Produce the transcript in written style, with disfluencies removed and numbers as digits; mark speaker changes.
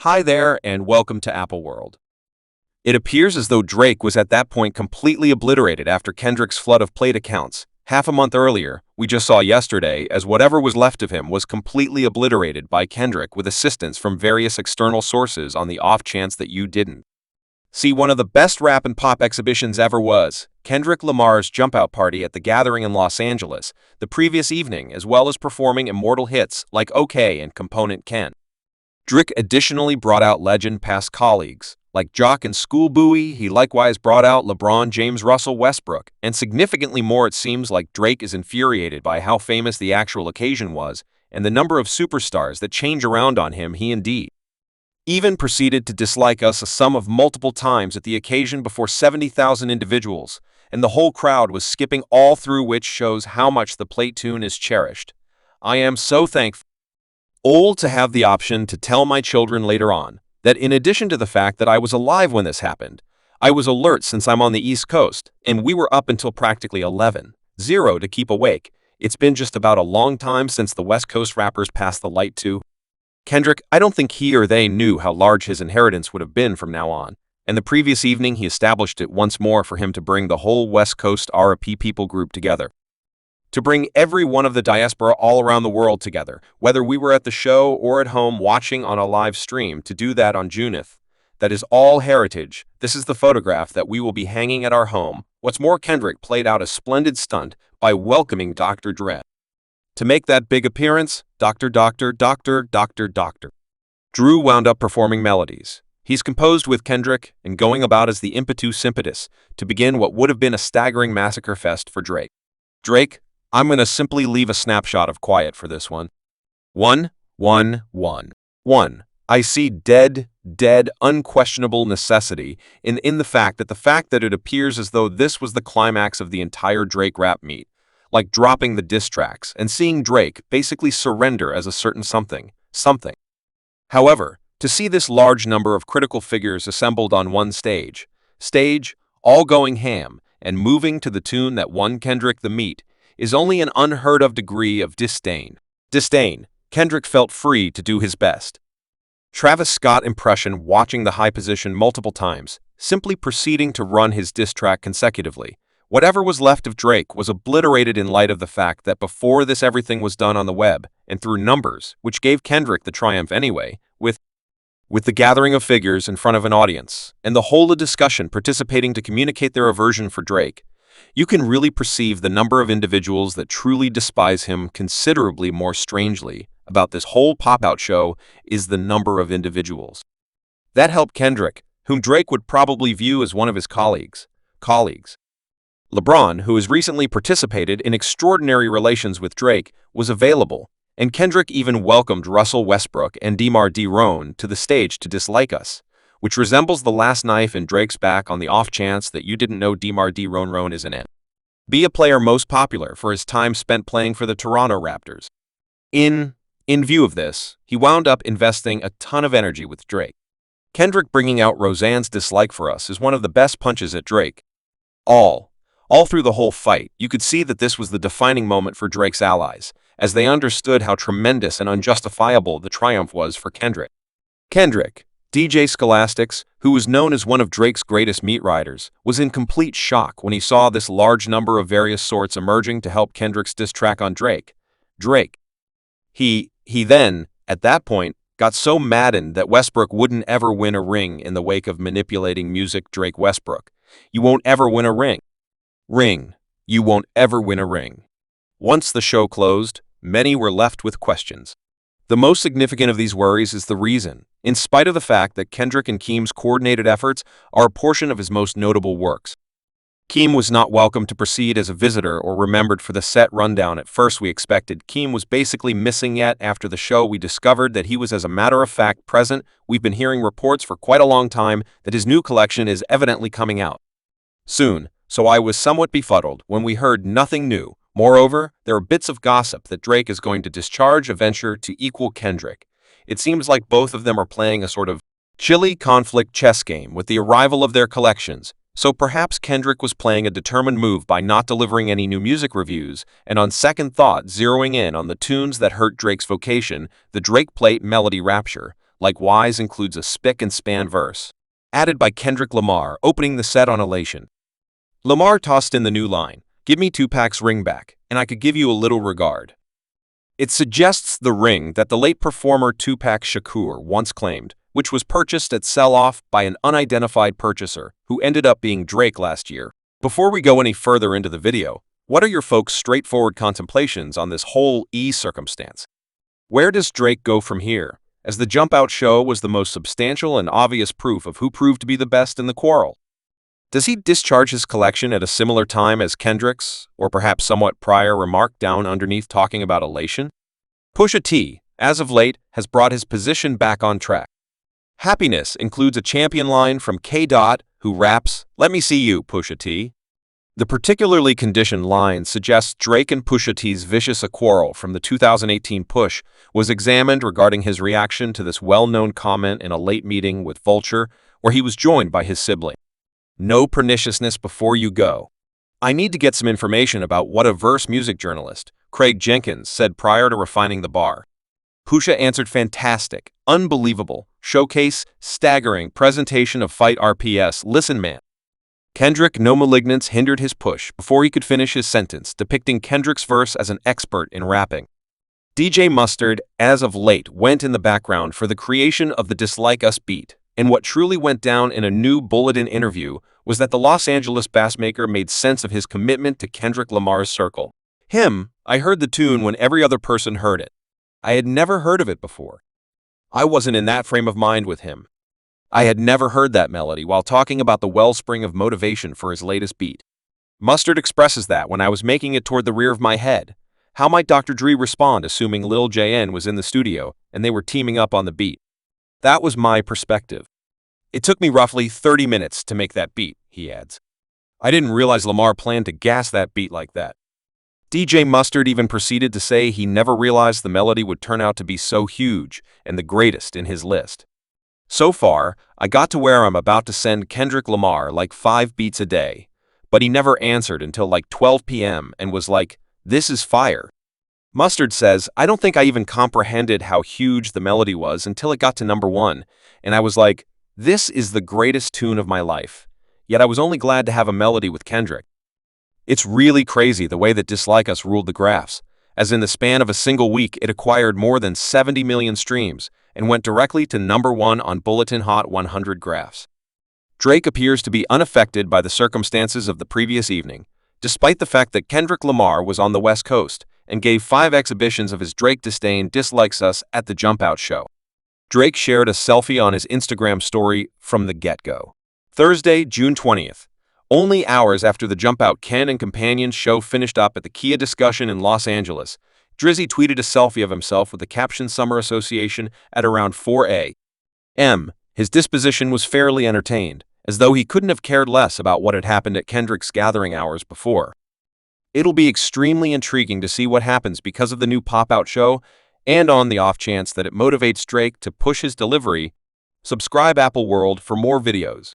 Speaker 1: Hi there, and welcome to Apple World. It appears as though Drake was at that point completely obliterated after Kendrick's flood of played accounts. Half a month earlier, we just saw yesterday, as whatever was left of him was completely obliterated by Kendrick with assistance from various external sources on the off chance that you didn't. See, one of the best rap and pop exhibitions ever was Kendrick Lamar's Jump Out Party at the Gathering in Los Angeles the previous evening, as well as performing immortal hits like OK and Component Ken. Drake additionally brought out legend past colleagues like Jock and Schoolboy. He likewise brought out LeBron James, Russell Westbrook, and significantly more. It seems like Drake is infuriated by how famous the actual occasion was and the number of superstars that change around on him. He indeed even proceeded to dislike us a sum of multiple times at the occasion before 70,000 individuals, and the whole crowd was skipping all through, which shows how much the plate tune is cherished. I am so thankful to have the option to tell my children later on that in addition to the fact that I was alive when this happened, I was alert since I'm on the East Coast, and we were up until practically 11:00 to keep awake. It's been just about a long time since the West Coast rappers passed the light to Kendrick. I don't think he or they knew how large his inheritance would have been from now on, and the previous evening he established it once more for him to bring the whole West Coast RP people group together. To bring every one of the diaspora all around the world together, whether we were at the show or at home watching on a live stream, to do that on Juneth. That is all heritage. This is the photograph that we will be hanging at our home. What's more, Kendrick played out a splendid stunt by welcoming Dr. Dre to make that big appearance. Dr. Drew wound up performing melodies he's composed with Kendrick and going about as the impetus to begin what would have been a staggering massacre fest for Drake, I'm going to simply leave a snapshot of quiet for this one. 1. I see dead, unquestionable necessity in the fact that it appears as though this was the climax of the entire Drake rap meet, like dropping the diss tracks and seeing Drake basically surrender as a certain something. However, to see this large number of critical figures assembled on one stage, all going ham and moving to the tune that won Kendrick the meet, is only an unheard of degree of disdain. Kendrick felt free to do his best Travis Scott impression, watching the high position multiple times, simply proceeding to run his diss track consecutively. Whatever was left of Drake was obliterated in light of the fact that before this everything was done on the web and through numbers, which gave Kendrick the triumph anyway, with the gathering of figures in front of an audience and the whole of discussion participating to communicate their aversion for Drake. You can really perceive the number of individuals that truly despise him. Considerably more strangely about this whole pop-out show is the number of individuals that helped Kendrick, whom Drake would probably view as one of his colleagues. LeBron, who has recently participated in extraordinary relations with Drake, was available, and Kendrick even welcomed Russell Westbrook and DeMar DeRozan to the stage to dislike us, which resembles the last knife in Drake's back on the off chance that you didn't know DeMar DeRozan is an NBA player most popular for his time spent playing for the Toronto Raptors. In view of this, he wound up investing a ton of energy with Drake. Kendrick bringing out Roseanne's dislike for us is one of the best punches at Drake. All through the whole fight, you could see that this was the defining moment for Drake's allies, as they understood how tremendous and unjustifiable the triumph was for Kendrick. DJ Scholastics, who was known as one of Drake's greatest meat riders, was in complete shock when he saw this large number of various sorts emerging to help Kendrick's diss track on Drake. He then, at that point, got so maddened that Westbrook wouldn't ever win a ring in the wake of manipulating music. Drake Westbrook, you won't ever win a ring. You won't ever win a ring. Once the show closed, many were left with questions. The most significant of these worries is the reason, in spite of the fact that Kendrick and Keem's coordinated efforts are a portion of his most notable works. Keem was not welcome to proceed as a visitor or remembered for the set rundown at first we expected. Keem was basically missing, yet after the show we discovered that he was as a matter of fact present. We've been hearing reports for quite a long time that his new collection is evidently coming out soon, so I was somewhat befuddled when we heard nothing new. Moreover, there are bits of gossip that Drake is going to discharge a venture to equal Kendrick. It seems like both of them are playing a sort of chilly conflict chess game with the arrival of their collections, so perhaps Kendrick was playing a determined move by not delivering any new music reviews, and on second thought zeroing in on the tunes that hurt Drake's vocation, the Drake plate melody rapture, likewise includes a spick and span verse, added by Kendrick Lamar, opening the set on Elation. Lamar tossed in the new line, "Give me Tupac's ring back, and I could give you a little regard." It suggests the ring that the late performer Tupac Shakur once claimed, which was purchased at sell-off by an unidentified purchaser who ended up being Drake last year. Before we go any further into the video, what are your folks' straightforward contemplations on this whole circumstance? Where does Drake go from here, as the Jump Out show was the most substantial and obvious proof of who proved to be the best in the quarrel? Does he discharge his collection at a similar time as Kendrick's, or perhaps somewhat prior remark down underneath talking about Elation? Pusha T, as of late, has brought his position back on track. Happiness includes a champion line from K. Dot, who raps, "Let me see you, Pusha T." The particularly conditioned line suggests Drake and Pusha T's vicious quarrel from the 2018 push was examined regarding his reaction to this well-known comment in a late meeting with Vulture, where he was joined by his sibling. "No perniciousness before you go. I need to get some information about what a verse music journalist, Craig Jenkins, said prior to refining the bar." Pusha answered, "Fantastic, unbelievable, showcase, staggering presentation of Fight RPS, listen man." Kendrick, "No malignance hindered his push," before he could finish his sentence, depicting Kendrick's verse as an expert in rapping. DJ Mustard, as of late, went in the background for the creation of the Dislike Us beat, and what truly went down in a new Bulletin interview was that the Los Angeles bassmaker made sense of his commitment to Kendrick Lamar's circle. "I heard the tune when every other person heard it. I had never heard of it before. I wasn't in that frame of mind with him. I had never heard that melody while talking about the wellspring of motivation for his latest beat. Mustard expresses that when I was making it toward the rear of my head. How might Dr. Dre respond assuming Lil Jon was in the studio and they were teaming up on the beat? That was my perspective. It took me roughly 30 minutes to make that beat," he adds. "I didn't realize Lamar planned to gas that beat like that." DJ Mustard even proceeded to say he never realized the melody would turn out to be so huge and the greatest in his list. "So far, I got to where I'm about to send Kendrick Lamar like 5 beats a day, but he never answered until like 12 p.m. and was like, 'This is fire.'" Mustard says, "I don't think I even comprehended how huge the melody was until it got to number 1, and I was like, this is the greatest tune of my life. Yet I was only glad to have a melody with Kendrick." It's really crazy the way that Dislike Us ruled the graphs, as in the span of a single week it acquired more than 70 million streams and went directly to number 1 on Bulletin Hot 100 graphs. Drake appears to be unaffected by the circumstances of the previous evening, despite the fact that Kendrick Lamar was on the West Coast and gave 5 exhibitions of his Drake disdain Dislikes Us at the Jump Out show. Drake shared a selfie on his Instagram story from the get-go. Thursday, June 20th. Only hours after the Jump Out Ken and Companions show finished up at the Kia Discussion in Los Angeles, Drizzy tweeted a selfie of himself with the caption "Summer Association" at around 4 a.m. His disposition was fairly entertained, as though he couldn't have cared less about what had happened at Kendrick's gathering hours before. It'll be extremely intriguing to see what happens because of the new pop-out show, and on the off chance that it motivates Drake to push his delivery, subscribe Apple World for more videos.